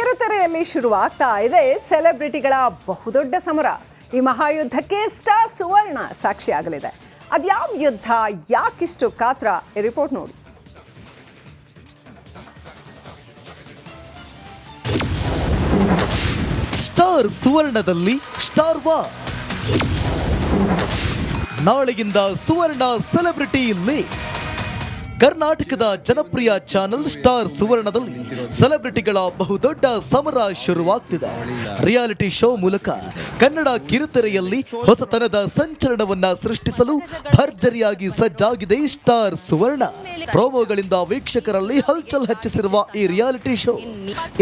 ಕಿರುತೆರೆಯಲ್ಲಿ ಶುರುವಾಗ್ತಾ ಇದೆ ಸೆಲೆಬ್ರಿಟಿಗಳ ಬಹುದೊಡ್ಡ ಸಮರ. ಈ ಮಹಾಯುದ್ಧಕ್ಕೆ ಸ್ಟಾರ್ ಸುವರ್ಣ ಸಾಕ್ಷಿಯಾಗಲಿದೆ. ಅದ್ಯಾವ ಯುದ್ಧ, ಯಾಕಿಷ್ಟು ಕಾತ್ರ? ಈ ರಿಪೋರ್ಟ್ ನೋಡಿ. ಸ್ಟಾರ್ ಸುವರ್ಣದಲ್ಲಿ ಸ್ಟಾರ್ ವಾರ್. ನಾಳೆಯಿಂದ ಸುವರ್ಣ ಸೆಲೆಬ್ರಿಟಿ ಲೀಗ್. ಕರ್ನಾಟಕದ ಜನಪ್ರಿಯ ಚಾನೆಲ್ ಸ್ಟಾರ್ ಸುವರ್ಣದಲ್ಲಿ ಸೆಲೆಬ್ರಿಟಿಗಳ ಬಹುದೊಡ್ಡ ಸಮರ ಶುರುವಾಗ್ತಿದೆ. ರಿಯಾಲಿಟಿ ಶೋ ಮೂಲಕ ಕನ್ನಡ ಕಿರುತೆರೆಯಲ್ಲಿ ಹೊಸತನದ ಸಂಚಲನವನ್ನ ಸೃಷ್ಟಿಸಲು ಭರ್ಜರಿಯಾಗಿ ಸಜ್ಜಾಗಿದೆ ಸ್ಟಾರ್ ಸುವರ್ಣ. ಪ್ರೋಮೋಗಳಿಂದ ವೀಕ್ಷಕರಲ್ಲಿ ಹಲ್ಚಲ್ ಹೆಚ್ಚಿಸಿರುವ ಈ ರಿಯಾಲಿಟಿ ಶೋ,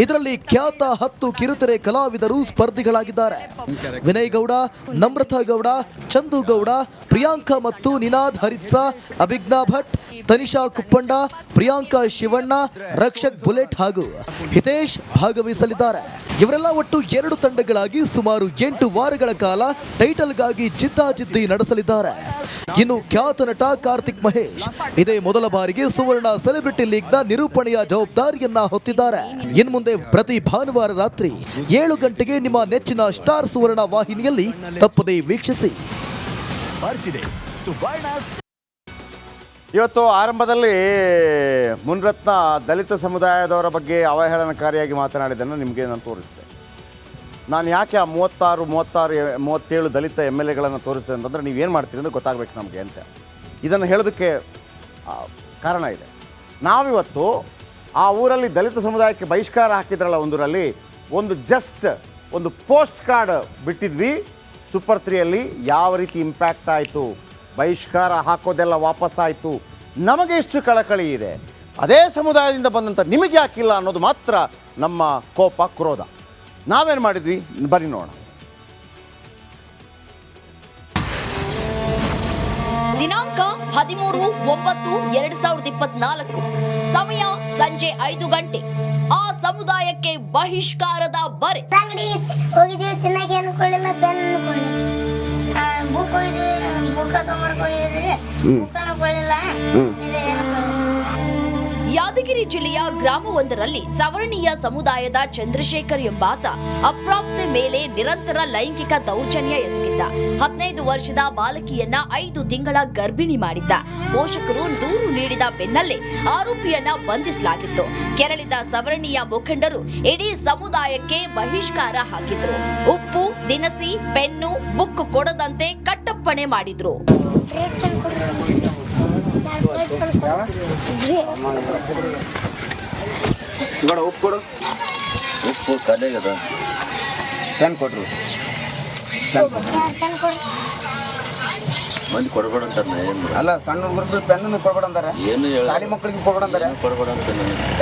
ಇದರಲ್ಲಿ ಖ್ಯಾತ 10 ಕಿರುತೆರೆ ಕಲಾವಿದರು ಸ್ಪರ್ಧಿಗಳಾಗಿದ್ದಾರೆ. ವಿನಯ್ ಗೌಡ, ನಮ್ರತಾ ಗೌಡ, ಚಂದು ಗೌಡ, ಪ್ರಿಯಾಂಕಾ ಮತ್ತು ನಿನಾದ್ ಹರಿತ್ಸಾ, ಅಭಿಜ್ಞಾ ಭಟ್, ತನಿಷಾ ಕುಪ್ಪಂಡ, ಪ್ರಿಯಾಂಕಾ ಶಿವಣ್ಣ, ರಕ್ಷಕ್ ಬುಲೆಟ್ ಹಾಗೂ ಹಿತೇಶ್ ಭಾಗವಹಿಸಲಿದ್ದಾರೆ. ಇವರೆಲ್ಲ ಒಟ್ಟು 2 ತಂಡಗಳಾಗಿ ಸುಮಾರು 8 ವಾರಗಳ ಕಾಲ ಟೈಟಲ್ಗಾಗಿ ಜಿದ್ದಾಜಿದ್ದಿ ನಡೆಸಲಿದ್ದಾರೆ. ಇನ್ನು ಖ್ಯಾತ ನಟ ಕಾರ್ತಿಕ್ ಮಹೇಶ್ ಇದೇ ಮೊದಲ ಬಾರಿಗೆ ಸುವರ್ಣ ಸೆಲೆಬ್ರಿಟಿ ಲೀಗ್ನ ನಿರೂಪಣೆಯ ಜವಾಬ್ದಾರಿಯನ್ನ ಹೊತ್ತಿದ್ದಾರೆ. ಇನ್ನು ಮುಂದೆ ಪ್ರತಿ ಭಾನುವಾರ ರಾತ್ರಿ 7 ಗಂಟೆಗೆ ನಿಮ್ಮ ನೆಚ್ಚಿನ ಸ್ಟಾರ್ ಸುವರ್ಣ ವಾಹಿನಿಯಲ್ಲಿ ತಪ್ಪದೇ ವೀಕ್ಷಿಸಿ. ಇವತ್ತು ಆರಂಭದಲ್ಲಿ ಮುನ್ರತ್ನ ದಲಿತ ಸಮುದಾಯದವರ ಬಗ್ಗೆ ಅವಹೇಳನಕಾರಿಯಾಗಿ ಮಾತನಾಡಿದ್ದನ್ನು ನಿಮಗೆ ನಾನು ತೋರಿಸಿದೆ. ನಾನು ಯಾಕೆ ಆ 37 ದಲಿತ MLAಗಳನ್ನು ತೋರಿಸಿದೆ ಅಂತಂದರೆ ನೀವೇನು ಮಾಡ್ತೀರಿ ಅಂತ ಗೊತ್ತಾಗಬೇಕು ನಮಗೆ ಅಂತ. ಇದನ್ನು ಹೇಳೋದಕ್ಕೆ ಕಾರಣ ಇದೆ. ನಾವಿವತ್ತು ಆ ಊರಲ್ಲಿ ದಲಿತ ಸಮುದಾಯಕ್ಕೆ ಬಹಿಷ್ಕಾರ ಹಾಕಿದ್ರಲ್ಲ, ಒಂದೂರಲ್ಲಿ ಒಂದು ಪೋಸ್ಟ್ ಕಾರ್ಡ್ ಬಿಟ್ಟಿದ್ವಿ. ಸೂಪರ್ 3ಯಲ್ಲಿ ಯಾವ ರೀತಿ ಇಂಪ್ಯಾಕ್ಟ್ ಆಯಿತು, ಬಹಿಷ್ಕಾರ ಹಾಕೋದೆಲ್ಲ ವಾಪಸ್ಸಾಯಿತು. ನಮಗೆ ಎಷ್ಟು ಕಳಕಳಿ ಇದೆ, ಅದೇ ಸಮುದಾಯದಿಂದ ಬಂದಂಥ ನಿಮಗೆ ಯಾಕಿಲ್ಲ ಅನ್ನೋದು ಮಾತ್ರ ನಮ್ಮ ಕೋಪ, ಕ್ರೋಧ. ನಾವೇನು ಮಾಡಿದ್ವಿ ಬನ್ನಿ ನೋಡೋಣ. ದಿನಾಂಕ 13/9/2024, ಸಮಯ ಸಂಜೆ 5 ಗಂಟೆ. ಆ ಸಮುದಾಯಕ್ಕೆ ಬಹಿಷ್ಕಾರದ ಬರೆ. ಅಂಗಡಿಗೆ ಹೋಗಿದ್ದೀವಿ, ತಿನ್ನಕ್ಕೆ ಏನು ಕೊಡಲಿಲ್ಲ, ಪೆನ್ ಕೊಡಲಿಲ್ಲ, ಬುಕ್ ಹೋಗಿದ್ದೀವಿ, ಬುಕ್ ತೊಗೊಂಡು ಹೋಗಿದ್ದೀವಿ, ಬುಕ್ಕನ್ನು ಕೊಡಲಿಲ್ಲ. ಯಾದಗಿರಿ ಜಿಲ್ಲೆಯ ಗ್ರಾಮವೊಂದರಲ್ಲಿ ಸವರ್ಣೀಯ ಸಮುದಾಯದ ಚಂದ್ರಶೇಖರ್ ಎಂಬಾತ ಅಪ್ರಾಪ್ತೆ ಮೇಲೆ ನಿರಂತರ ಲೈಂಗಿಕ ದೌರ್ಜನ್ಯ ಎಸಗಿದ್ದ. 15 ವರ್ಷದ ಬಾಲಕಿಯನ್ನ 5 ತಿಂಗಳ ಗರ್ಭಿಣಿ ಮಾಡಿದ್ದ. ಪೋಷಕರು ದೂರು ನೀಡಿದ ಬೆನ್ನಲ್ಲೇ ಆರೋಪಿಯನ್ನ ಬಂಧಿಸಲಾಗಿತ್ತು. ಕೆರಳಿದ ಸವರ್ಣೀಯ ಮುಖಂಡರು ಇಡೀ ಸಮುದಾಯಕ್ಕೆ ಬಹಿಷ್ಕಾರ ಹಾಕಿದ್ರು. ಉಪ್ಪು, ದಿನಸಿ, ಪೆನ್ನು, ಬುಕ್ ಕೊಡದಂತೆ ಕಟ್ಟಪ್ಪಣೆ ಮಾಡಿದ್ರು. ಉಪ್ಪು ಕಡೆಗದ ಪೆನ್ ಕೊಟ್ರು, ಮಂದಿ ಕೊಡ್ಬೇಡ ಅಂತಾರೆ. ಅಲ್ಲ, ಸಣ್ಣ ಹುಡುಗರು ಪೆನ್ ಕೊಡ್ಬೇಡ ಅಂತಾರೆ, ಏನು ಶಾಲಿ ಮಕ್ಕಳಿಗೆ ಕೊಡ್ಬೇಡ ಅಂತಾರೆ. ಕೊಡ್ಬೇಡ ಅಂತ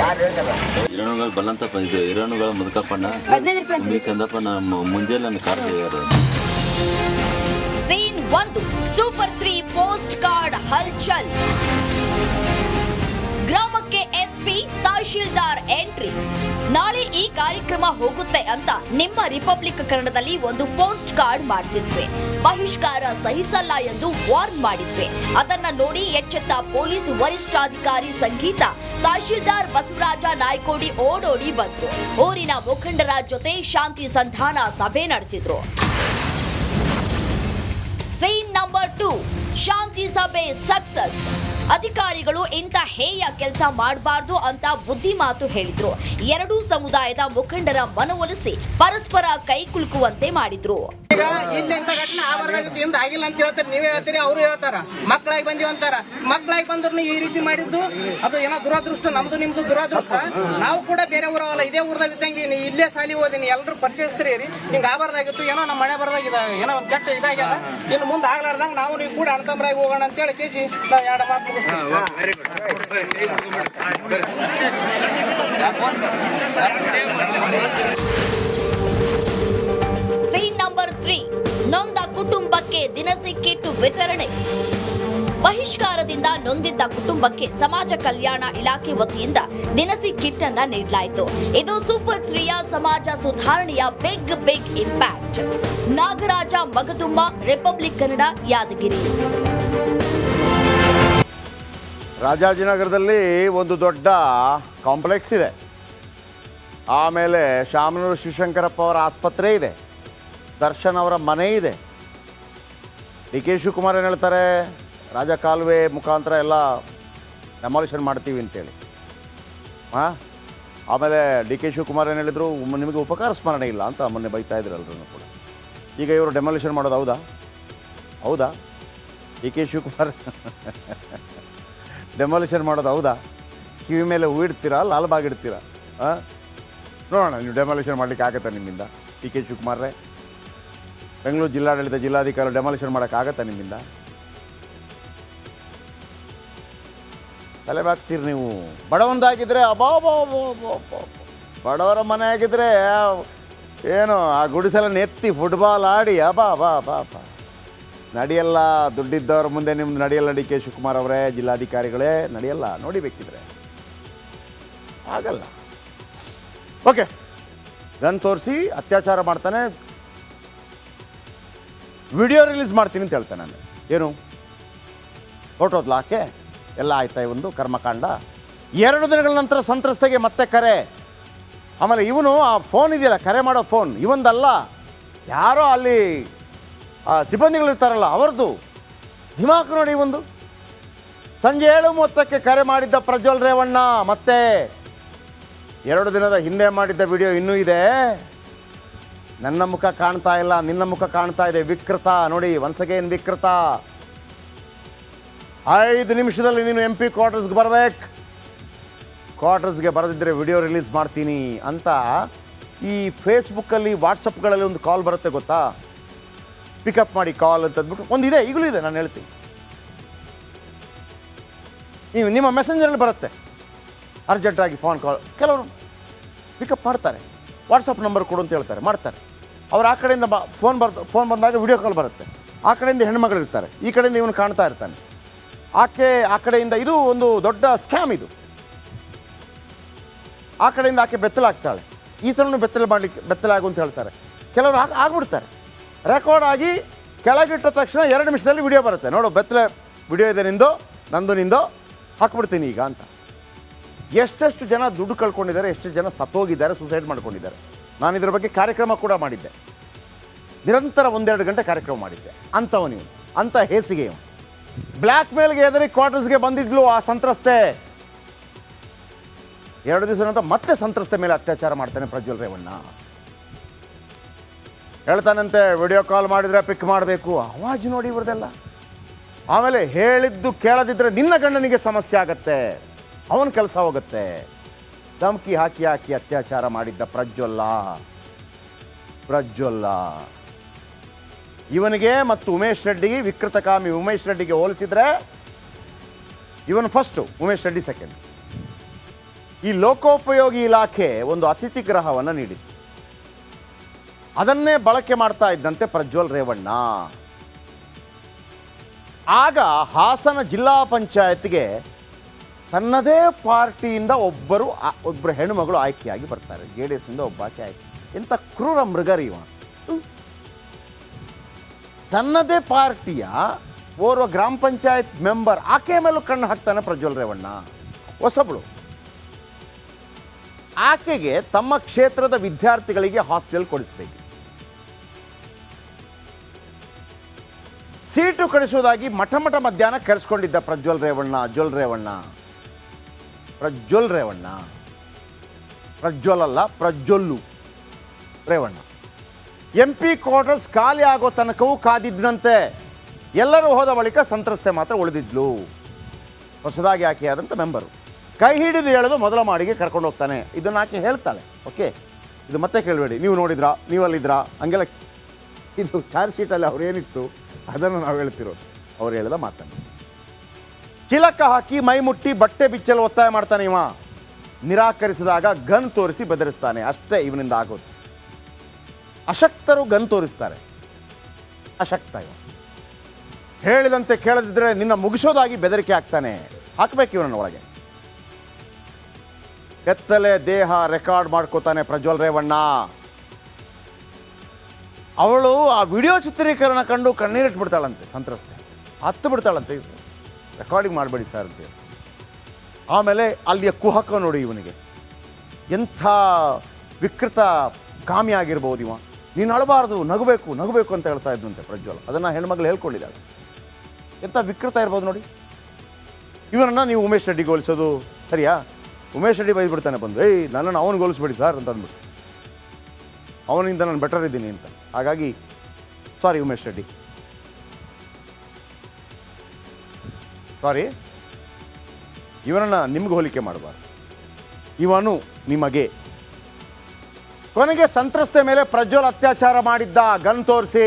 ಯಾರು ಹೇಳ್ತಾರೆ? ಹಿರಣುಗಳು ಬಲ್ಲಂತಪ್ಪ, ಇದು ಹಿರಣುಗಳ ಮುದುಕಪ್ಪಣ್ಣ ಚಂದಪ್ಪ ನಮ್ಮ ಮುಂಜಾನೆ ನನ್ನ car scene 1, super 3 post card ಹಲ್ಚಲ್. ಗ್ರಾಮಕ್ಕೆ ಎಸ್ಪಿ, ತಹಶೀಲ್ದಾರ್ ಎಂಟ್ರಿ. ನಾಳೆ ಈ ಕಾರ್ಯಕ್ರಮ ಹೋಗುತ್ತೆ ಅಂತ ನಿಮ್ಮ ರಿಪಬ್ಲಿಕ್ ಕನ್ನಡದಲ್ಲಿ ಒಂದು ಪೋಸ್ಟ್ ಕಾರ್ಡ್ ಮಾಡಿಸಿದ್ವಿ. ಬಹಿಷ್ಕಾರ ಸಹಿಸಲ್ಲ ಎಂದು ವಾರ್ನ್ ಮಾಡಿದ್ವಿ. ಅದನ್ನ ನೋಡಿ ಎಚ್ಚೆತ್ತ ಪೊಲೀಸ್ ವರಿಷ್ಠಾಧಿಕಾರಿ ಸಂಗೀತ, ತಹಶೀಲ್ದಾರ್ ಬಸವರಾಜ ನಾಯ್ಕೋಡಿ ಓಡೋಡಿ ಬಂದ್ರು. ಊರಿನ ಮುಖಂಡರ ಜೊತೆ ಶಾಂತಿ ಸಂಧಾನ ಸಭೆ ನಡೆಸಿದ್ರು. ಸೀನ್ ನಂಬರ್ 2, ಶಾಂತಿ ಸಭೆ ಸಕ್ಸಸ್. ಅಧಿಕಾರಿಗಳು ಇಂಥ ಹೇಯ ಕೆಲಸ ಮಾಡಬಾರ್ದು ಅಂತ ಬುದ್ಧಿ ಮಾತು ಹೇಳಿದ್ರು. 2 ಸಮುದಾಯದ ಮುಖಂಡರ ಮನವೊಲಿಸಿ ಪರಸ್ಪರ ಕೈ ಕುಲುಕುವಂತೆ ಮಾಡಿದ್ರು. ಈಗ ಇಲ್ಲಿ ಇಂಥ ಘಟನೆ ಆಗಬಾರ್ದಾಗಿತ್ತು, ಇಂದ ಆಗಿಲ್ಲ ಅಂತ ಹೇಳ್ತಾರೆ. ನೀವೇ ಹೇಳ್ತೀರಿ, ಅವರು ಹೇಳ್ತಾರ. ಮಕ್ಕಳಾಗಿ ಬಂದಿವಿ ಅಂತಾರ. ಮಕ್ಕಳಾಗಿ ಬಂದ್ರು ಈ ರೀತಿ ಮಾಡಿದ್ದು ಅದು ಏನೋ ದುರಾದೃಷ್ಟ. ನಮ್ದು ನಿಮ್ದು ದುರಾದೃಷ್ಟ. ನಾವು ಕೂಡ ಬೇರೆ ಊರವಲ್ಲ, ಇದೇ ಊರದಾಗ ಇದ್ದಂಗೆ ಇಲ್ಲೇ ಸಾಲಿ ಓದಿನಿ, ಎಲ್ಲರೂ ಪರಿಚಯಿಸ್ತೀರಿ. ಹಿಂಗ ಆಗಬಾರ್ದಾಗಿತ್ತು, ಏನೋ ನಮ್ಮ ಮನೆ ಬರ್ದಾಗಿದೆ, ಏನೋ ಒಂದು ಕೆಟ್ಟ ಇದಾಗ್ಯದ. ಇನ್ನು ಮುಂದೆ ಆಗ್ಲಾರ್ದಂಗ ನಾವು ನೀವು ಕೂಡ ಅಣ್ಣತಮ್ಮರಾಗಿ ಹೋಗೋಣ ಅಂತ ಹೇಳಿ ಕೇಸಿ ನಾವು 2 ಮಾತು ಸೀನ್ ನಂಬರ್ 3, ನೊಂದ ಕುಟುಂಬಕ್ಕೆ ದಿನಸಿ ಕಿಟ್ ವಿತರಣೆ. ಬಹಿಷ್ಕಾರದಿಂದ ನೊಂದಿದ್ದ ಕುಟುಂಬಕ್ಕೆ ಸಮಾಜ ಕಲ್ಯಾಣ ಇಲಾಖೆ ವತಿಯಿಂದ ದಿನಸಿ ಕಿಟ್ ಅನ್ನ ನೀಡಲಾಯಿತು. ಇದು ಸೂಪರ್ 3ಯ ಸಮಾಜ ಸುಧಾರಣೆಯ big impact. Nagaraja Magadumma, republic Kannada, Yadagiri. ರಾಜಾಜಿನಗರದಲ್ಲಿ ಒಂದು ದೊಡ್ಡ ಕಾಂಪ್ಲೆಕ್ಸ್ ಇದೆ. ಆಮೇಲೆ ಶಾಮನೂರು ಶಿವಶಂಕರಪ್ಪ ಅವರ ಆಸ್ಪತ್ರೆ ಇದೆ, ದರ್ಶನ್ ಅವರ ಮನೆ ಇದೆ. ಡಿ ಕೆ ಶಿವಕುಮಾರ್ ಏನು ಹೇಳ್ತಾರೆ, ರಾಜಕಾಲುವೆ ಮುಖಾಂತರ ಎಲ್ಲ ಡೆಮಾಲಿಷನ್ ಮಾಡ್ತೀವಿ ಅಂತೇಳಿ. ಹಾಂ, ಆಮೇಲೆ ಡಿ ಕೆ ಶಿವಕುಮಾರ್ ಏನು ಹೇಳಿದರು, ನಿಮಗೆ ಉಪಕಾರ ಸ್ಮರಣೆ ಇಲ್ಲ ಅಂತ ಮೊನ್ನೆ ಬೈತಾ ಇದ್ರು ಎಲ್ಲರೂ ಕೂಡ. ಈಗ ಇವರು ಡೆಮಾಲಿಷನ್ ಮಾಡೋದು ಹೌದಾ? ಹೌದಾ? ಡಿ ಕೆ ಶಿವಕುಮಾರ್ ಡೆಮಾಲಿಷನ್ ಮಾಡೋದು ಹೌದಾ? ಕಿವಿ ಮೇಲೆ ಹೂ ಇಡ್ತೀರಾ, ಲಾಲ್ಬಾಗ್ ಇಡ್ತೀರಾ? ಹಾಂ, ನೋಡೋಣ, ನೀವು ಡೆಮಾಲಿಷನ್ ಮಾಡಲಿಕ್ಕೆ ಆಗುತ್ತಾ ನಿಮ್ಮಿಂದ? ಡಿ ಕೆ ಶಿವಕುಮಾರ್ರೆ, ಬೆಂಗಳೂರು ಜಿಲ್ಲಾಡಳಿತ ಜಿಲ್ಲಾಧಿಕಾರಿ ಡೆಮಾಲಿಷನ್ ಮಾಡೋಕ್ಕಾಗತ್ತಾ ನಿಮ್ಮಿಂದ? ತಲೆಬಾಗ್ತೀರಿ ನೀವು. ಬಡವಂದಾಗಿದ್ದರೆ ಬಡವರ ಮನೆ ಆಗಿದ್ದರೆ ಏನು ಆ ಗುಡಿಸಲನ್ನು ಎತ್ತಿ ಫುಟ್ಬಾಲ್ ಆಡಿ ಬಾ ನಡೆಯಲ್ಲ. ದುಡ್ಡಿದ್ದವ್ರ ಮುಂದೆ ನಿಮ್ದು ನಡೆಯಲ್ಲ. ಡಿ ಕೆ ಶಿವಕುಮಾರ್ ಅವರೇ, ಜಿಲ್ಲಾಧಿಕಾರಿಗಳೇ, ನಡೆಯಲ್ಲ. ನೋಡಿಬೇಕಿದ್ರೆ ಆಗಲ್ಲ. ಓಕೆ, ಗನ್ ತೋರಿಸಿ ಅತ್ಯಾಚಾರ ಮಾಡ್ತಾನೆ, ವಿಡಿಯೋ ರಿಲೀಸ್ ಮಾಡ್ತೀನಿ ಅಂತ ಹೇಳ್ತಾನೆ. ನಾನು ಏನು ಫೋಟೋದ್ಲ ಆಕೆ ಎಲ್ಲ ಆಯ್ತಾ? ಒಂದು ಕರ್ಮಕಾಂಡ. 2 ದಿನಗಳ ನಂತರ ಸಂತ್ರಸ್ತೆಗೆ ಮತ್ತೆ ಕರೆ. ಆಮೇಲೆ ಇವನು ಆ ಫೋನ್ ಇದೆಯಲ್ಲ, ಕರೆ ಮಾಡೋ ಫೋನ್ ಇವಂದಲ್ಲ, ಯಾರೋ ಅಲ್ಲಿ ಸಿಬ್ಬಂದಿಗಳಿರ್ತಾರಲ್ಲ ಅವ್ರದ್ದು. ದಿಮಾಕ್ ನೋಡಿ ಒಂದು. ಸಂಜೆ 7:30ಕ್ಕೆ ಕರೆ ಮಾಡಿದ್ದ ಪ್ರಜ್ವಲ್ ರೇವಣ್ಣ ಮತ್ತೆ 2 ದಿನದ ಹಿಂದೆ ಮಾಡಿದ್ದ ವಿಡಿಯೋ ಇನ್ನೂ ಇದೆ. ನನ್ನ ಮುಖ ಕಾಣ್ತಾ ಇಲ್ಲ, ನಿನ್ನ ಮುಖ ಕಾಣ್ತಾ ಇದೆ. ವಿಕೃತ ನೋಡಿ, ಒನ್ಸ್ ಅಗೇನ್ ವಿಕೃತ. 5 ನಿಮಿಷದಲ್ಲಿ ನೀನು MP ಕ್ವಾರ್ಟರ್ಸ್ಗೆ ಬರಬೇಕು. ಕ್ವಾರ್ಟರ್ಸ್ಗೆ ಬರದಿದ್ದರೆ ವಿಡಿಯೋ ರಿಲೀಸ್ ಮಾಡ್ತೀನಿ ಅಂತ ಈ ಫೇಸ್ಬುಕ್ಕಲ್ಲಿ ವಾಟ್ಸಪ್ಗಳಲ್ಲಿ ಒಂದು ಕಾಲ್ ಬರುತ್ತೆ ಗೊತ್ತಾ, ಪಿಕಪ್ ಮಾಡಿ ಕಾಲ್ ಅಂತ ಅಂದ್ಬಿಟ್ಟು ಒಂದಿದೆ, ಈಗಲೂ ಇದೆ, ನಾನು ಹೇಳ್ತೀನಿ. ನೀವು ನಿಮ್ಮ ಮೆಸೆಂಜರಲ್ಲಿ ಬರುತ್ತೆ ಅರ್ಜೆಂಟಾಗಿ ಫೋನ್ ಕಾಲ್. ಕೆಲವರು ಪಿಕಪ್ ಮಾಡ್ತಾರೆ, ವಾಟ್ಸಪ್ ನಂಬರ್ ಕೊಡು ಅಂತ ಹೇಳ್ತಾರೆ, ಮಾಡ್ತಾರೆ. ಅವ್ರು ಆ ಕಡೆಯಿಂದ ಫೋನ್ ಬಂದಾಗ ವಿಡಿಯೋ ಕಾಲ್ ಬರುತ್ತೆ. ಆ ಕಡೆಯಿಂದ ಹೆಣ್ಮಗಳಿರ್ತಾರೆ, ಈ ಕಡೆಯಿಂದ ಇವನು ಕಾಣ್ತಾ ಇರ್ತಾನೆ. ಆಕೆ ಆ ಕಡೆಯಿಂದ, ಇದು ಒಂದು ದೊಡ್ಡ ಸ್ಕ್ಯಾಮ್ ಇದು. ಆ ಕಡೆಯಿಂದ ಆಕೆ ಬೆತ್ತಲಾಗ್ತಾಳೆ, ಈ ಥರನೂ ಬೆತ್ತಲಾಗು ಅಂತ ಹೇಳ್ತಾರೆ. ಕೆಲವರು ಆಗ್ಬಿಡ್ತಾರೆ. ರೆಕಾರ್ಡ್ ಆಗಿ ಕೆಳಗಿಟ್ಟ ತಕ್ಷಣ 2 ನಿಮಿಷದಲ್ಲಿ ವಿಡಿಯೋ ಬರುತ್ತೆ. ನೋಡು, ಬೆತ್ತಲೆ ವಿಡಿಯೋ ಇದೆ ನಿಂದು, ನಂದು ನಿಂದು, ಹಾಕ್ಬಿಡ್ತೀನಿ ಈಗ ಅಂತ. ಎಷ್ಟೆಷ್ಟು ಜನ ದುಡ್ಡು ಕಳ್ಕೊಂಡಿದ್ದಾರೆ, ಎಷ್ಟು ಜನ ಸತ್ತೋಗಿದ್ದಾರೆ, ಸೂಸೈಡ್ ಮಾಡ್ಕೊಂಡಿದ್ದಾರೆ. ನಾನು ಇದರ ಬಗ್ಗೆ ಕಾರ್ಯಕ್ರಮ ಕೂಡ ಮಾಡಿದ್ದೆ, ನಿರಂತರ 1-2 ಗಂಟೆ ಕಾರ್ಯಕ್ರಮ ಮಾಡಿದ್ದೆ. ಅಂಥವನು, ಅಂಥ ಹೇಸಿಗೆ ಇವನು. ಬ್ಲ್ಯಾಕ್ ಮೇಲ್ಗೆ ಎದುರಿ ಕ್ವಾರ್ಟರ್ಸ್ಗೆ ಬಂದಿದ್ಲು ಆ ಸಂತ್ರಸ್ತೆ. 2 ದಿವಸ ನಂತರ ಮತ್ತೆ ಸಂತ್ರಸ್ತೆ ಮೇಲೆ ಅತ್ಯಾಚಾರ ಮಾಡ್ತಾನೆ ಪ್ರಜ್ವಲ್ ರೇವಣ್ಣ. ಹೇಳ್ತಾನಂತೆ, ವಿಡಿಯೋ ಕಾಲ್ ಮಾಡಿದರೆ ಪಿಕ್ ಮಾಡಬೇಕು. ಆವಾಜ್ ನೋಡಿ ಇವ್ರದೆಲ್ಲ. ಆಮೇಲೆ ಹೇಳಿದ್ದು ಕೇಳದಿದ್ದರೆ ನಿನ್ನ ಗಂಡನಿಗೆ ಸಮಸ್ಯೆ ಆಗತ್ತೆ, ಅವನ ಕೆಲಸ ಹೋಗುತ್ತೆ. ಧಮಕಿ ಹಾಕಿ ಅತ್ಯಾಚಾರ ಮಾಡಿದ್ದ ಪ್ರಜ್ವಲ್ಲ ಇವನಿಗೆ ಮತ್ತು ಉಮೇಶ್ ರೆಡ್ಡಿಗೆ, ವಿಕೃತಕಾಮಿ ಉಮೇಶ್ ರೆಡ್ಡಿಗೆ ಹೋಲಿಸಿದ್ರೆ ಇವನು ಫಸ್ಟು, ಉಮೇಶ್ ರೆಡ್ಡಿ ಸೆಕೆಂಡ್. ಈ ಲೋಕೋಪಯೋಗಿ ಇಲಾಖೆ ಒಂದು ಅತಿಥಿ ಗೃಹವನ್ನು ನೀಡಿತ್ತು. ಅದನ್ನೇ ಬಳಕೆ ಮಾಡ್ತಾ ಇದ್ದಂತೆ ಪ್ರಜ್ವಲ್ ರೇವಣ್ಣ. ಆಗ ಹಾಸನ ಜಿಲ್ಲಾ ಪಂಚಾಯತ್ಗೆ ತನ್ನದೇ ಪಾರ್ಟಿಯಿಂದ ಒಬ್ಬರು ಹೆಣ್ಣುಮಗಳು ಆಯ್ಕೆಯಾಗಿ ಬರ್ತಾರೆ. JDS ಇಂದ ಒಬ್ಬ ಆಕೆ ಆಯ್ಕೆ. ಎಂಥ ಕ್ರೂರ ಮೃಗರಿ ಇವ. ತನ್ನದೇ ಪಾರ್ಟಿಯ ಓರ್ವ ಗ್ರಾಮ ಪಂಚಾಯತ್ ಮೆಂಬರ್ ಆಕೆ ಮೇಲೂ ಕಣ್ಣು ಹಾಕ್ತಾನೆ ಪ್ರಜ್ವಲ್ ರೇವಣ್ಣ. ಹೊಸಬಳು. ಆಕೆಗೆ ತಮ್ಮ ಕ್ಷೇತ್ರದ ವಿದ್ಯಾರ್ಥಿಗಳಿಗೆ ಹಾಸ್ಟೆಲ್ ಕೊಡಿಸಬೇಕು, ಸೀಟು ಕಳಿಸುವುದಾಗಿ ಮಠ ಮಧ್ಯಾಹ್ನ ಕರೆಸ್ಕೊಂಡಿದ್ದ ಪ್ರಜ್ವಲ್ ರೇವಣ್ಣ. ಪ್ರಜ್ವಲ್ ಅಲ್ಲ, ಪ್ರಜ್ವಲ್ಲು ರೇವಣ್ಣ. MP ಕ್ವಾರ್ಟರ್ಸ್ ಖಾಲಿ ಆಗೋ ತನಕವೂ ಕಾದಿದ್ದಂತೆ. ಎಲ್ಲರೂ ಹೋದ ಬಳಿಕ ಸಂತ್ರಸ್ತೆ ಮಾತ್ರ ಉಳಿದಿದ್ಲು. ಹೊಸದಾಗಿ ಆಕೆಯಾದಂಥ ಮೆಂಬರು ಕೈ ಹಿಡಿದು ಹೇಳೋದು ಮೊದಲ ಮಾಡಿಗೆ ಕರ್ಕೊಂಡು ಹೋಗ್ತಾನೆ. ಇದನ್ನು ಆಕೆ ಹೇಳ್ತಾಳೆ. ಓಕೆ, ಇದು ಮತ್ತೆ ಕೇಳಬೇಡಿ, ನೀವು ನೋಡಿದ್ರಾ, ನೀವಲ್ಲಿದ್ರಾ, ಹಂಗೆಲ್ಲ. ಇದು ಚಾರ್ಜ್ ಶೀಟಲ್ಲಿ ಅವ್ರೇನಿತ್ತು ಅದನ್ನು ನಾವು ಹೇಳ್ತಿರೋದು, ಅವ್ರು ಹೇಳಿದ ಮಾತನ್ನು. ಚಿಲಕ ಹಾಕಿ ಮೈ ಮುಟ್ಟಿ ಬಟ್ಟೆ ಬಿಚ್ಚಲು ಒತ್ತಾಯ ಮಾಡ್ತಾನೆ ಇವ. ನಿರಾಕರಿಸಿದಾಗ ಗನ್ ತೋರಿಸಿ ಬೆದರಿಸ್ತಾನೆ. ಅಷ್ಟೇ ಇವನಿಂದ ಆಗೋದು. ಅಶಕ್ತರು ಗನ್ ತೋರಿಸ್ತಾರೆ. ಅಶಕ್ತ ಇವ. ಹೇಳಿದಂತೆ ಕೇಳದಿದ್ದರೆ ನಿನ್ನ ಮುಗಿಸೋದಾಗಿ ಬೆದರಿಕೆ ಹಾಕಬೇಕು ಇವನನ್ನು ಒಳಗೆ. ಕೆತ್ತಲೆ ದೇಹ ರೆಕಾರ್ಡ್ ಮಾಡ್ಕೋತಾನೆ ಪ್ರಜ್ವಲ್ ರೇವಣ್ಣ. ಅವಳು ಆ ವಿಡಿಯೋ ಚಿತ್ರೀಕರಣ ಕಂಡು ಕಣ್ಣೀರಿಟ್ಬಿಡ್ತಾಳಂತೆ ಸಂತ್ರಸ್ತೆ. ಹತ್ತು ಬಿಡ್ತಾಳಂತೆ, ರೆಕಾರ್ಡಿಂಗ್ ಮಾಡಬೇಡಿ ಸರ್ ಅಂತೇಳಿ. ಆಮೇಲೆ ಅಲ್ಲಿಯ ಕುಹಕ ನೋಡಿ ಇವನಿಗೆ. ಎಂಥ ವಿಕೃತ ಕಾಮಿ ಆಗಿರ್ಬೋದು ಇವ. ನೀನು ಅಳಬಾರ್ದು, ನಗಬೇಕು ನಗಬೇಕು ಅಂತ ಹೇಳ್ತಾ ಇದ್ದಂತೆ ಪ್ರಜ್ವಲ್. ಅದನ್ನು ಹೆಣ್ಮಗಳು ಹೇಳ್ಕೊಂಡಿದ್ದಾಳೆ. ಎಂಥ ವಿಕೃತ ಇರ್ಬೋದು ನೋಡಿ. ಇವನನ್ನು ನೀವು ಉಮೇಶ್ ರೆಡ್ಡಿಗೆ ಹೋಲಿಸೋದು ಸರಿಯಾ? ಉಮೇಶ್ ರೆಡ್ಡಿ ಬೈದ್ಬಿಡ್ತಾನೆ ಬಂದು, ನನ್ನನ್ನು ಅವನು ಹೋಲಿಸ್ಬಿಡಿ ಸರ್ ಅಂತ ಅಂದ್ಬಿಟ್ಟು, ಅವನಿಂದ ನಾನು ಬೆಟರ್ ಇದ್ದೀನಿ ಅಂತ. ಹಾಗಾಗಿ ಸಾರಿ ಉಮೇಶ್ ರೆಡ್ಡಿ, ಸಾರಿ. ಇವನನ್ನು ನಿಮ್ಗೆ ಹೋಲಿಕೆ ಮಾಡಬಾರ್ದು. ಇವನು ನಿಮಗೆ. ಕೊನೆಗೆ ಸಂತ್ರಸ್ತೆ ಮೇಲೆ ಪ್ರಜ್ವಲ್ ಅತ್ಯಾಚಾರ ಮಾಡಿದ್ದ, ಗನ್ ತೋರಿಸಿ